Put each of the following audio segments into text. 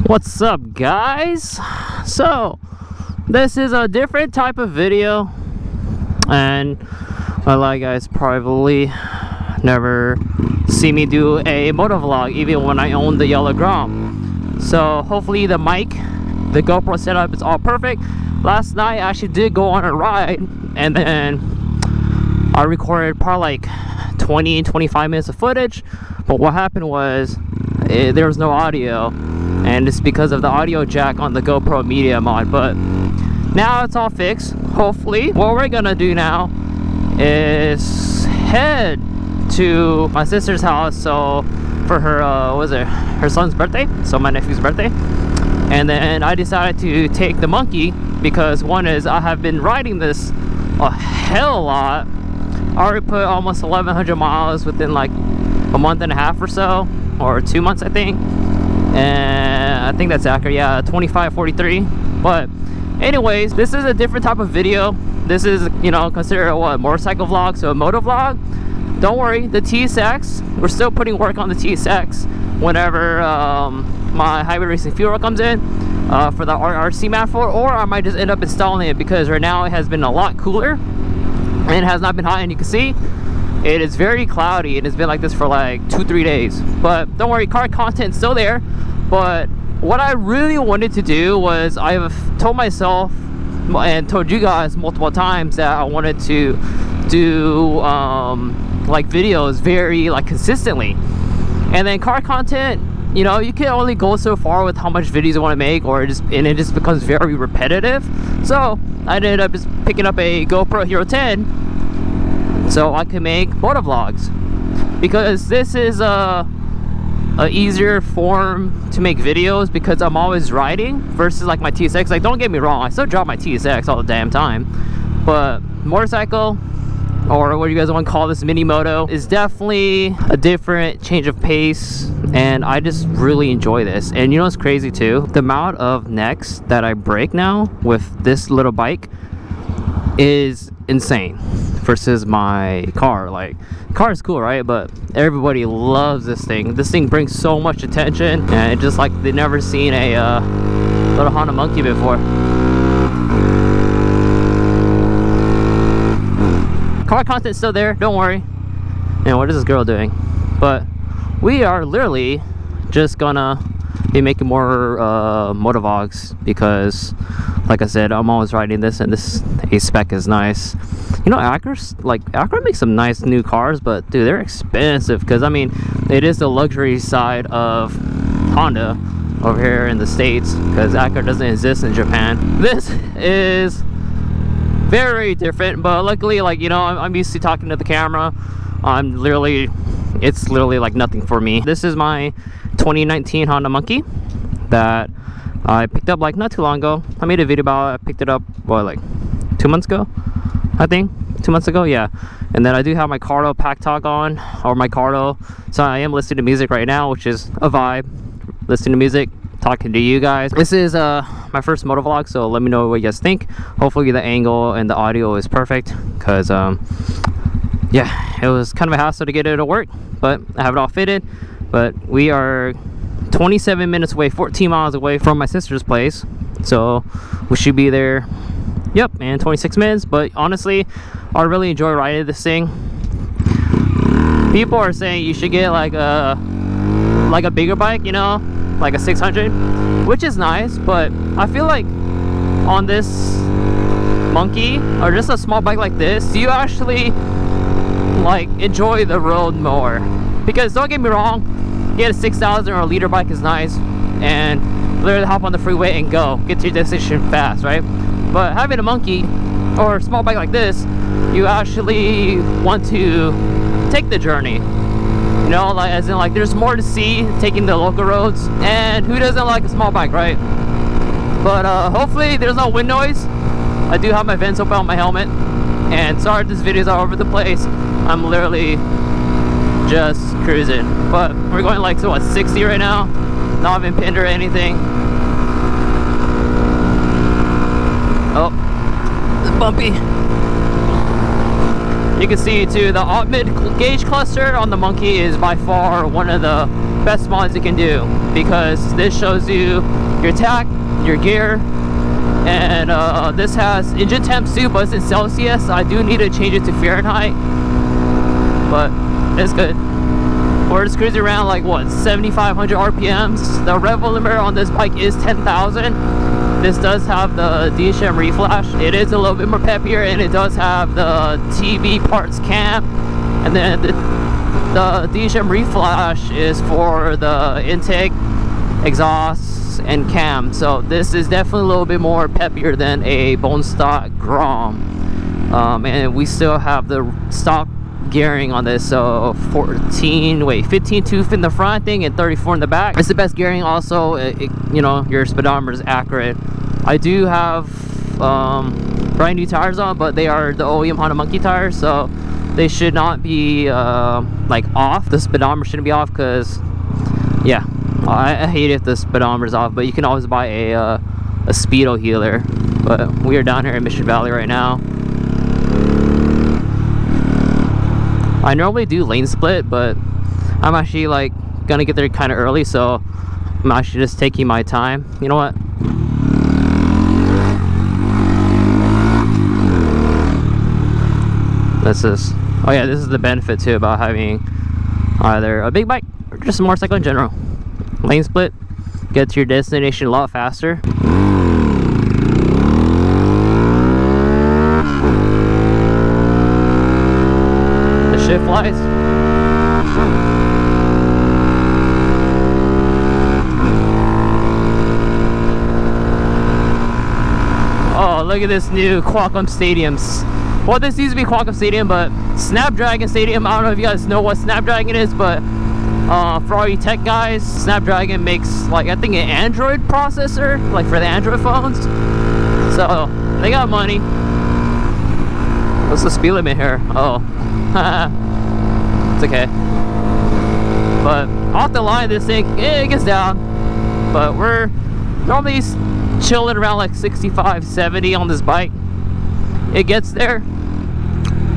What's up, guys? So this is a different type of video, and a lot of guys probably never see me do a motovlog even when I own the yellow Grom. So hopefully the mic, the GoPro setup is all perfect. Last night I actually did go on a ride, and then I recorded probably like 20-25 minutes of footage, but what happened was there was no audio, and it's because of the audio jack on the GoPro Media mod. But now it's all fixed. Hopefully what we're gonna do now is head to my sister's house, so for her her son's birthday, so my nephew's birthday. And then I decided to take the monkey because one is I have been riding this a hell lot. I already put almost 1,100 miles within like a month and a half or so, or 2 months I think, and I think that's accurate. Yeah, 2543. But anyways, this is a different type of video. This is, you know, considered a motorcycle vlog, so a moto vlog. Don't worry, the TSX, we're still putting work on the TSX whenever my hybrid racing fuel comes in for the RC manifold, or I might just end up installing it because right now it has been a lot cooler and it has not been hot, and you can see it is very cloudy, and it's been like this for like 2-3 days. But don't worry, car content's still there. But what I really wanted to do was, I've told myself and told you guys multiple times that I wanted to do like videos very like consistently. And then car content, you know, you can only go so far with how much videos you want to make, or it just becomes very repetitive. So I ended up just picking up a GoPro Hero 10 so I can make motovlogs, because this is a easier form to make videos because I'm always riding versus like my TSX. Like, don't get me wrong, I still drop my TSX all the damn time, but motorcycle, or what you guys want to call this, mini moto, is definitely a different change of pace, and I just really enjoy this. And you know what's crazy too? The amount of necks that I break now with this little bike is insane versus my car. Like, car is cool, right? But everybody loves this thing. This thing brings so much attention, and it's just like they've never seen a little Honda monkey before. Car content's still there, don't worry. And what is this girl doing? But we are literally just gonna be making more motovlogs because, like I said, I'm always riding this, and this A-spec is nice. You know, Acura makes some nice new cars, but dude, they're expensive, because I mean, it is the luxury side of Honda over here in the States, because Acura doesn't exist in Japan. This is very different, but luckily, like, you know, I'm used to talking to the camera. It's literally like nothing for me. This is my 2019 Honda Monkey that I picked up like not too long ago. I made a video about it. I picked it up, what, like 2 months ago, I think. 2 months ago, yeah. And then I do have my Cardo Pack Talk on, or my Cardo, so I am listening to music right now, which is a vibe. Listening to music, talking to you guys. This is my first motovlog, so let me know what you guys think. Hopefully the angle and the audio is perfect, because yeah, it was kind of a hassle to get it to work, but I have it all fitted. But we are 27 minutes away, 14 miles away from my sister's place, so we should be there, yep, in 26 minutes. But honestly, I really enjoy riding this thing. People are saying you should get like a bigger bike, you know, like a 600, which is nice, but I feel like on this monkey, or just a small bike like this, you actually like enjoy the road more. Because don't get me wrong, get a 6,000 or a liter bike is nice, and literally hop on the freeway and go get to your destination fast, right? But having a monkey or a small bike like this, you actually want to take the journey, you know, like, as in, like, there's more to see taking the local roads, and who doesn't like a small bike, right? But hopefully there's no wind noise. I do have my vents open on my helmet, and sorry if this video's all over the place. I'm literally just cruising, but we're going like to what, 60 right now, not even pinned or anything. Oh, it's bumpy. You can see too, the mid gauge cluster on the monkey is by far one of the best mods you can do, because this shows you your tach, your gear, and this has engine temps too, but it's in Celsius. I do need to change it to Fahrenheit, but it's good. We're just cruising around like what, 7,500 RPMs. The rev limiter on this bike is 10,000. This does have the DHM reflash. It is a little bit more peppier, and it does have the TV parts cam, and then the DHM reflash is for the intake, exhaust, and cam. So this is definitely a little bit more peppier than a bone stock Grom, and we still have the stock gearing on this, so 15 tooth in the front thing and 34 in the back. It's the best gearing. Also, you know, your speedometer is accurate. I do have brand new tires on, but they are the OEM Honda Monkey tires, so they should not be like off. The speedometer shouldn't be off, because yeah, I hate if the speedometer is off, but you can always buy a speedo healer. But we are down here in Mission Valley right now. I normally do lane split, but I'm actually like gonna get there kind of early, so I'm actually just taking my time. You know what? This is, oh yeah, this is the benefit too about having either a big bike or just a motorcycle in general. Lane split, get to your destination a lot faster. Shift lights. Oh, look at this new Qualcomm Stadiums. Well, this used to be Qualcomm Stadium, but Snapdragon Stadium. I don't know if you guys know what Snapdragon is, but for all you tech guys, Snapdragon makes, like, I think an Android processor, like for the Android phones. So they got money. What's the speed limit here? Oh. It's okay. But off the line, this thing, it gets down. But we're normally chilling around like 65, 70 on this bike. It gets there,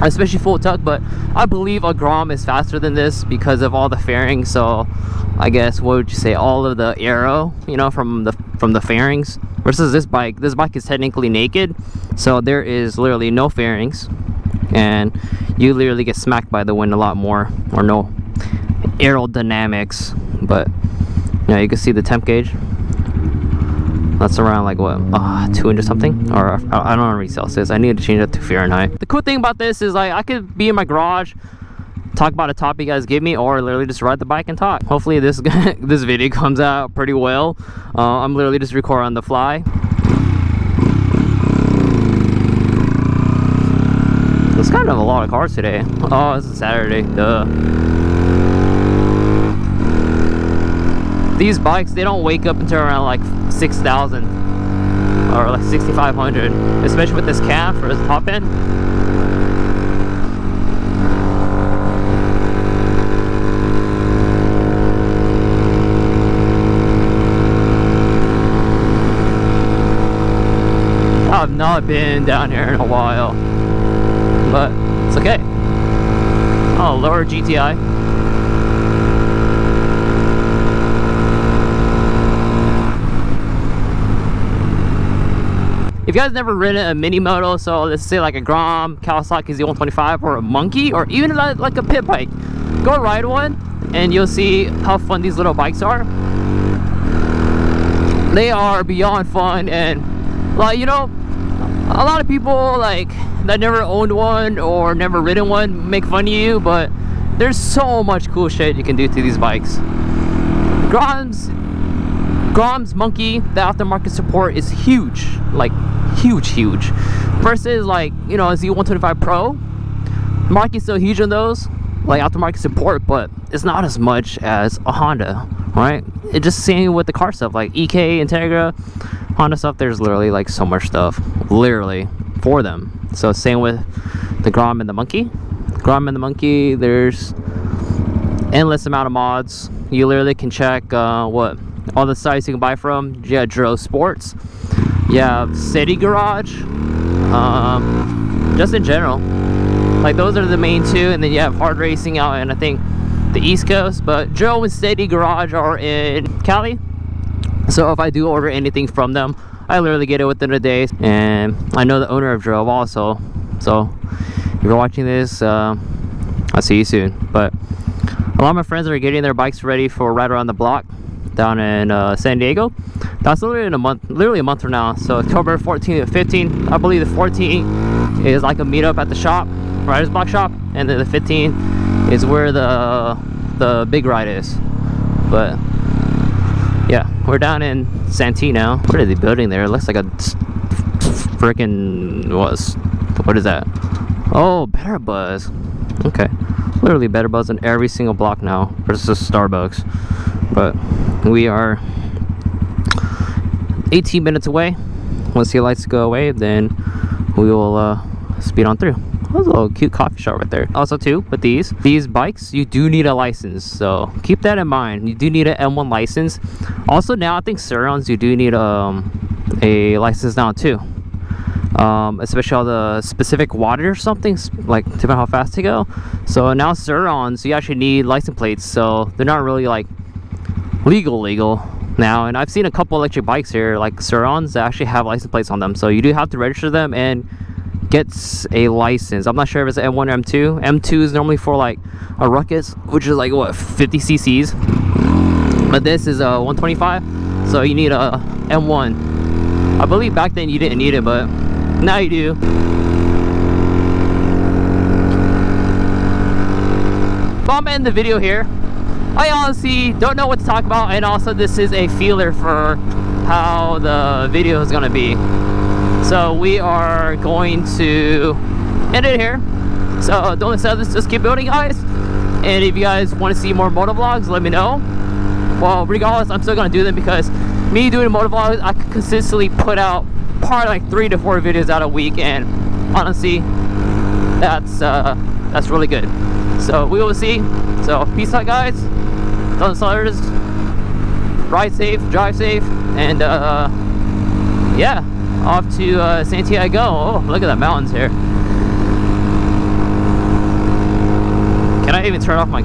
especially full tuck, but I believe a Grom is faster than this because of all the fairings. So I guess, what would you say, all of the aero, you know, from the fairings, versus this bike is technically naked, so there is literally no fairings, and you literally get smacked by the wind a lot more, or no aerodynamics. But yeah, you can see the temp gauge. That's around like what, 200 something, or I don't know read Celsius. I need to change that to Fahrenheit. The cool thing about this is, like, I could be in my garage, talk about a topic you guys give me, or literally just ride the bike and talk. Hopefully this this video comes out pretty well. I'm literally just recording on the fly. There's kind of a lot of cars today. Oh, this is Saturday. Duh. These bikes, they don't wake up until around like 6,000 or like 6,500, especially with this cab for its top end. I've not been down here in a while, but it's okay. Oh, lower GTI. If you guys never ridden a mini moto, so let's say like a Grom, Kawasaki Z125, or a Monkey, or even like a pit bike, go ride one and you'll see how fun these little bikes are. They are beyond fun, and like, you know, a lot of people like that never owned one or never ridden one make fun of you, but there's so much cool shit you can do to these bikes. Grom's Monkey, the aftermarket support is huge, like huge, versus like, you know, a Z125 Pro. Market's still huge on those, like aftermarket support, but it's not as much as a Honda, right? It just same with the car stuff, like EK, Integra, Honda stuff. There's literally like so much stuff literally for them. So same with the Grom and the Monkey. There's endless amount of mods. You literally can check what all the sites you can buy from. You have Dro Sports, you have City Garage, just in general, like those are the main two. And then you have Hard Racing out, and I think the East Coast, but Joe and Steady Garage are in Cali. So if I do order anything from them, I literally get it within a day. And I know the owner of Joe also. So if you're watching this, I'll see you soon. But a lot of my friends are getting their bikes ready for Ride Around the Block down in San Diego. That's literally in a month, literally a month from now. So October 14th and 15th. I believe the 14th is like a meetup at the shop, Riders Block shop, and then the 15th is where the big ride is. But yeah, we're down in Santee now. What are they building there? It looks like a freaking what is that? Oh, Better Buzz. Okay, literally Better Buzz in every single block now versus Starbucks. But we are 18 minutes away. Once the lights go away, then we will speed on through. That's a little cute coffee shop right there. Also too, with these bikes, you do need a license, so keep that in mind. You do need an M1 license. Also now, I think Surons, you do need a license now too. Especially all the specific water or something, like depending on how fast they go. So now Surons, you actually need license plates, so they're not really like legal now. And I've seen a couple electric bikes here, like Surons, that actually have license plates on them, so you do have to register them and gets a license. I'm not sure if it's M1 or M2. M2 is normally for like a Ruckus, which is like what, 50 cc's, but this is a 125, so you need a M1. I believe back then you didn't need it, but now you do. But I'm ending the video here. I honestly don't know what to talk about, and also this is a feeler for how the video is gonna be. So we are going to end it here. So don't accept this, just keep building, guys. And if you guys want to see more motovlogs, let me know. Well, regardless, I'm still gonna do them because me doing motovlogs, I can consistently put out probably like 3 to 4 videos out a week, and honestly, that's really good. So we will see. So peace out, guys. Don't slutters. Ride safe, drive safe, and yeah. Off to Santee I go. Oh, look at that mountains here. Can I even turn off my